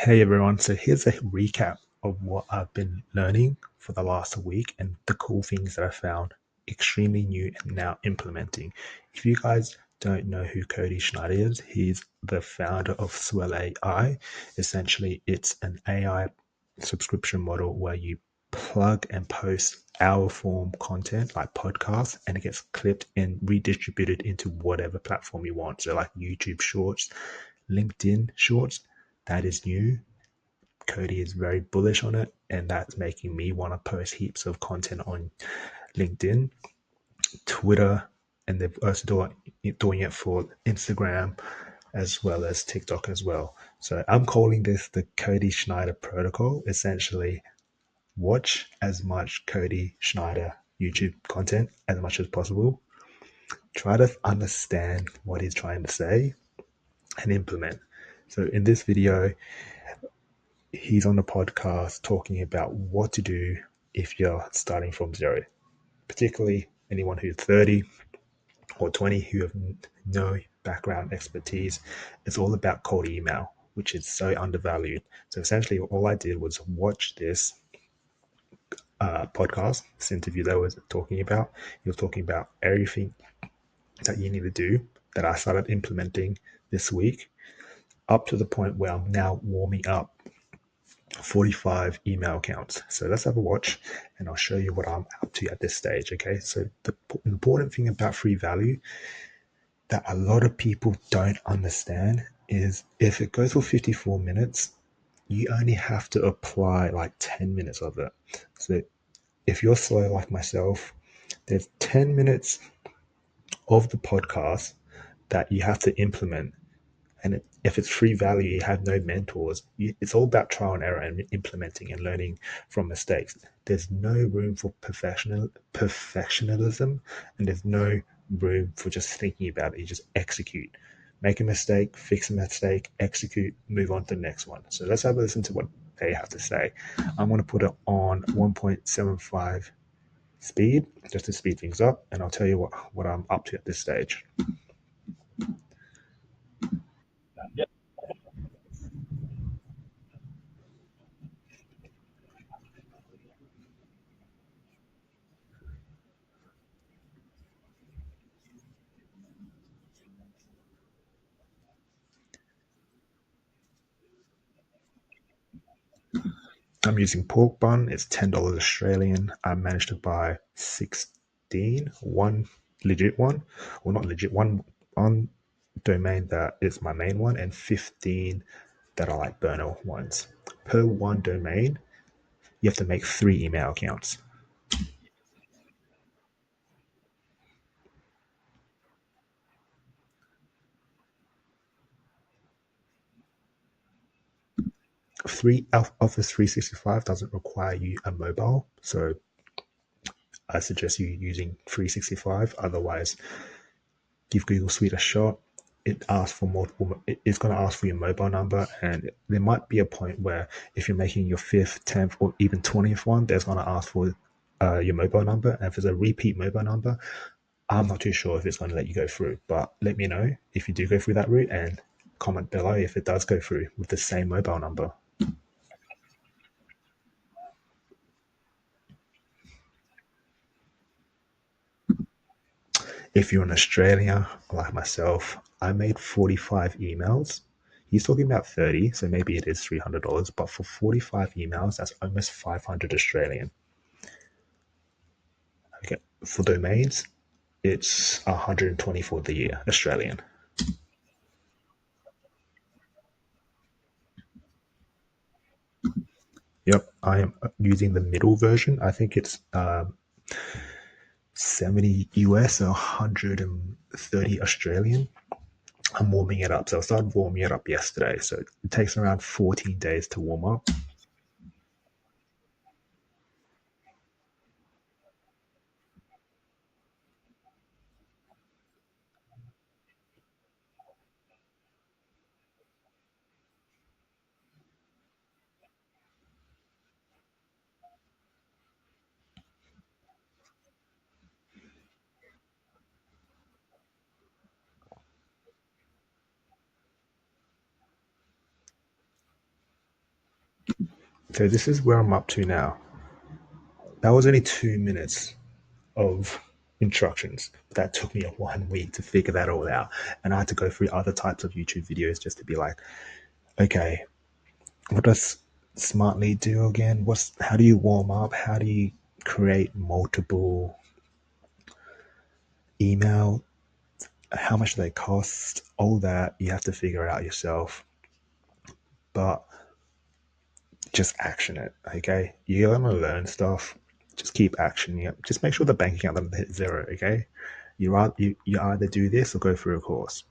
Hey everyone, so here's a recap of what I've been learning for the last week and the cool things that I found extremely new and now implementing. If you guys don't know who Cody Schneider is, he's the founder of Swell AI. Essentially, it's an AI subscription model where you plug and post hour form content like podcasts and it gets clipped and redistributed into whatever platform you want. So like YouTube Shorts, LinkedIn Shorts, that is new. Cody is very bullish on it, and that's making me want to post heaps of content on LinkedIn, Twitter, and they're also doing it for Instagram as well as TikTok as well. So I'm calling this the Cody Schneider protocol. Essentially, watch as much Cody Schneider YouTube content as much as possible. Try to understand what he's trying to say and implement. So in this video, he's on the podcast talking about what to do if you're starting from zero, particularly anyone who's 30 or 20 who have no background expertise. It's all about cold email, which is so undervalued. So essentially, all I did was watch this podcast, this interview that I was talking about. He was talking about everything that you need to do that I started implementing this week, up to the point where I'm now warming up 45 email accounts. So let's have a watch and I'll show you what I'm up to at this stage. Okay. So the important thing about free value that a lot of people don't understand is if it goes for 54 minutes, you only have to apply like 10 minutes of it. So if you're slow like myself, there's 10 minutes of the podcast that you have to implement. And if it's free value, you have no mentors. It's all about trial and error and implementing and learning from mistakes. There's no room for perfectionism, and there's no room for just thinking about it. You just execute. Make a mistake, fix a mistake, execute, move on to the next one. So let's have a listen to what they have to say. I'm going to put it on 1.75 speed just to speed things up, and I'll tell you what I'm up to at this stage. I'm using pork bun. It's $10 Australian. I managed to buy 16, one legit one, or not legit, one domain that is my main one, and 15 that are like burner ones. Per one domain, you have to make 3 email accounts. Office 365 doesn't require you a mobile, so I suggest you using 365. Otherwise, give Google Suite a shot. It asks for multiple. It's going to ask for your mobile number, and there might be a point where if you're making your fifth, 10th, or even 20th one, there's going to ask for your mobile number. And if it's a repeat mobile number, I'm not too sure if it's going to let you go through. But let me know if you do go through that route, and comment below if it does go through with the same mobile number. If you're in Australia, like myself, I made 45 emails. He's talking about 30, so maybe it is $300, but for 45 emails, that's almost 500 Australian. Okay, for domains, it's 120 for the year Australian. Yep, I am using the middle version. I think it's 70 US or 130 Australian. I'm warming it up. So I started warming it up yesterday. So it takes around 14 days to warm up. So this is where I'm up to now. That was only 2 minutes of instructions. That took me a 1 week to figure that all out. And I had to go through other types of YouTube videos just to be like, okay, what does smartly do again? How do you warm up? How do you create multiple email? How much do they cost? All that you have to figure out yourself. But just action it, okay? You're gonna learn stuff. Just keep actioning it. Just make sure the bank account doesn't hit zero, okay? You either do this or go through a course.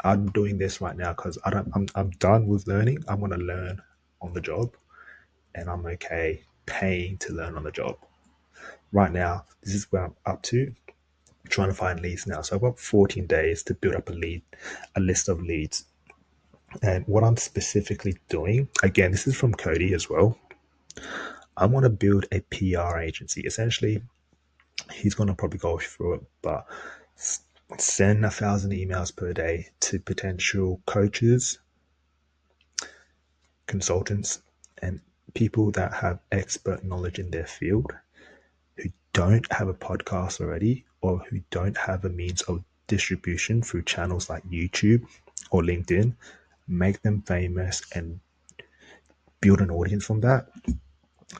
I'm doing this right now because I'm done with learning. I want to learn on the job, and I'm okay paying to learn on the job. Right now, this is where I'm up to. I'm trying to find leads now. So I've got 14 days to build up a list of leads. And what I'm specifically doing, again, this is from Cody as well. I want to build a PR agency. Essentially, he's going to probably go through it, but send 1,000 emails per day to potential coaches, consultants, and people that have expert knowledge in their field who don't have a podcast already or who don't have a means of distribution through channels like YouTube or LinkedIn. Make them famous and build an audience from that.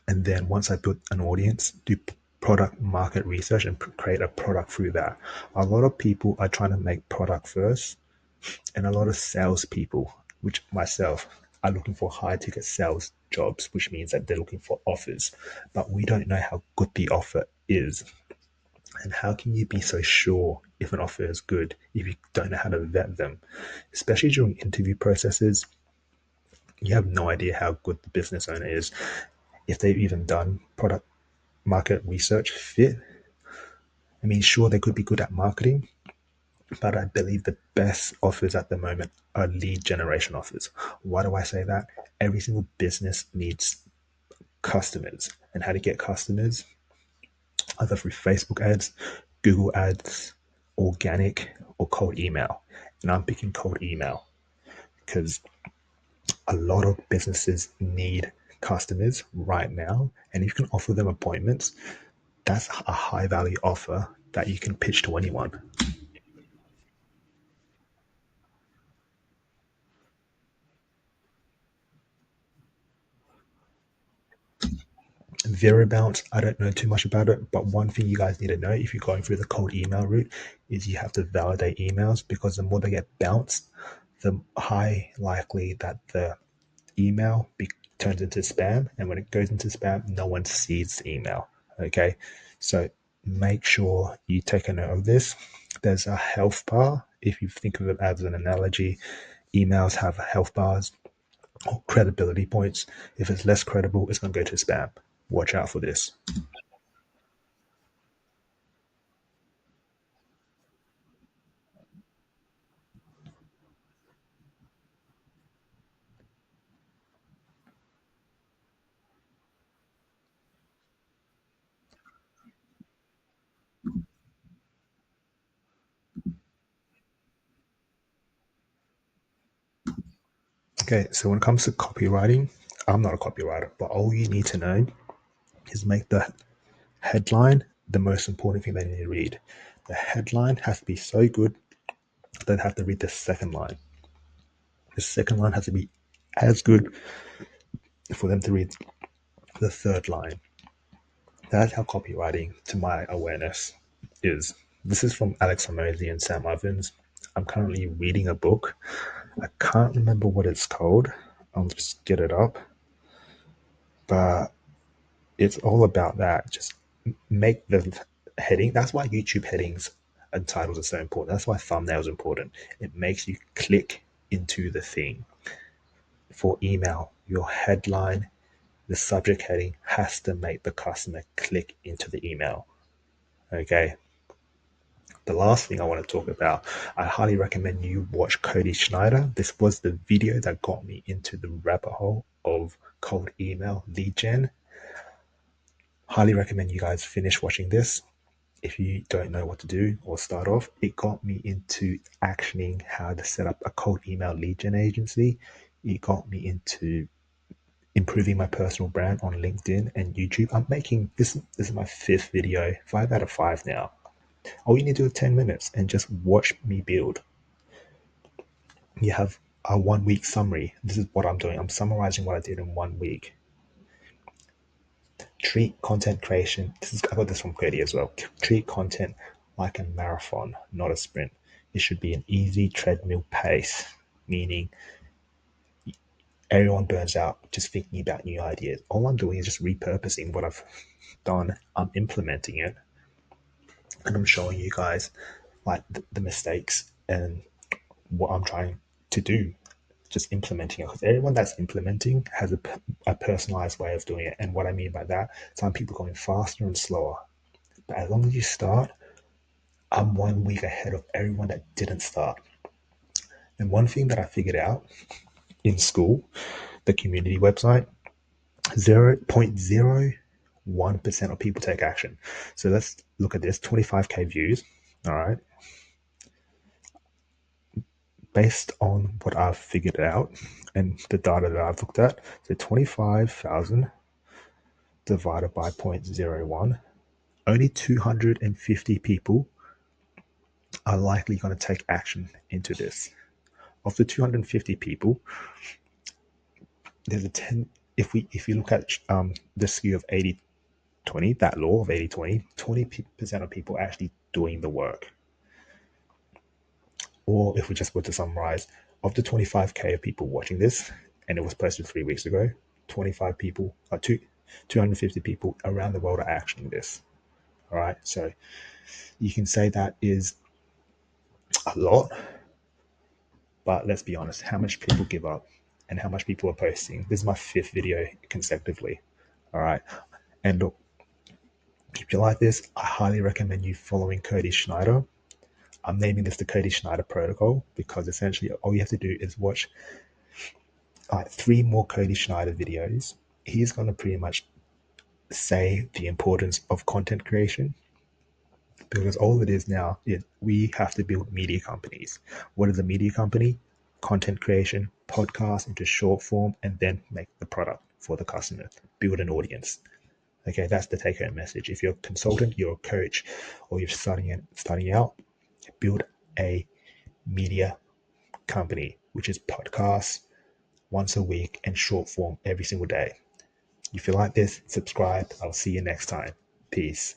And then once I build an audience, do product market research and create a product through that. A lot of people are trying to make product first, and a lot of salespeople, which myself, are looking for high ticket sales jobs, which means that they're looking for offers. But we don't know how good the offer is. And how can you be so sure if an offer is good if you don't know how to vet them? Especially during interview processes, you have no idea how good the business owner is, if they've even done product market research fit. I mean, sure, they could be good at marketing, but I believe the best offers at the moment are lead generation offers. Why do I say that? Every single business needs customers. And how to get customers? Either through Facebook ads, Google ads, organic, or cold email. And I'm picking cold email because a lot of businesses need customers right now. And if you can offer them appointments, that's a high value offer that you can pitch to anyone. Zero bounce, I don't know too much about it, but one thing you guys need to know if you're going through the cold email route is you have to validate emails, because the more they get bounced, the high likely that the turns into spam, and when it goes into spam, no one sees the email. Okay, so make sure you take a note of this. There's a health bar. If you think of it as an analogy, emails have health bars or credibility points. If it's less credible, it's going to go to spam. Watch out for this. Okay, so when it comes to copywriting, I'm not a copywriter, but all you need to know is make the headline the most important thing they need to read. The headline has to be so good that they have to read the second line. The second line has to be as good for them to read the third line. That's how copywriting, to my awareness, is. This is from Alex Hormozy and Sam Ovens. I'm currently reading a book. I can't remember what it's called. I'll just get it up. But it's all about that. Just make the heading. That's why YouTube headings and titles are so important. That's why thumbnails are important. It makes you click into the thing. For email, your headline, the subject heading has to make the customer click into the email. Okay. The last thing I want to talk about, I highly recommend you watch Cody Schneider. This was the video that got me into the rabbit hole of cold email lead gen. Highly recommend you guys finish watching this. If you don't know what to do or start off, it got me into actioning how to set up a cold email lead gen agency. It got me into improving my personal brand on LinkedIn and YouTube. I'm making this is my 5th video, 5 out of 5 now. All you need to do is 10 minutes and just watch me build. You have a 1 week summary. This is what I'm doing. I'm summarizing what I did in 1 week. Treat content creation. I got this from Cody as well. Treat content like a marathon, not a sprint. It should be an easy treadmill pace, meaning everyone burns out just thinking about new ideas. All I'm doing is just repurposing what I've done. I'm implementing it, and I'm showing you guys like the mistakes and what I'm trying to do. Just implementing it, because everyone that's implementing has a personalized way of doing it. And what I mean by that, some people going faster and slower. But as long as you start, I'm 1 week ahead of everyone that didn't start. And one thing that I figured out in school, the community website, 0.01% of people take action. So let's look at this 25K views. All right. Based on what I've figured out and the data that I've looked at, so 25,000 divided by 0.01, only 250 people are likely going to take action into this. Of the 250 people, there's a 10. If you look at the skew of 80-20, that law of 80-20, 20% of people are actually doing the work. Or if we just were to summarize, of the 25K of people watching this, and it was posted 3 weeks ago, 25 people, 250 people around the world are actioning this. All right, so you can say that is a lot, but let's be honest, how much people give up and how much people are posting. This is my 5th video consecutively. All right, and look, if you like this, I highly recommend you following Cody Schneider. I'm naming this the Cody Schneider protocol because essentially all you have to do is watch 3 more Cody Schneider videos. He's going to pretty much say the importance of content creation, because all it is now is we have to build media companies. What is a media company? Content creation, podcast into short form, and then make the product for the customer, build an audience. Okay, that's the take-home message. If you're a consultant, you're a coach, or you're starting out, build a media company, which is podcasts once a week and short form every single day. If you like this, subscribe. I'll see you next time. Peace.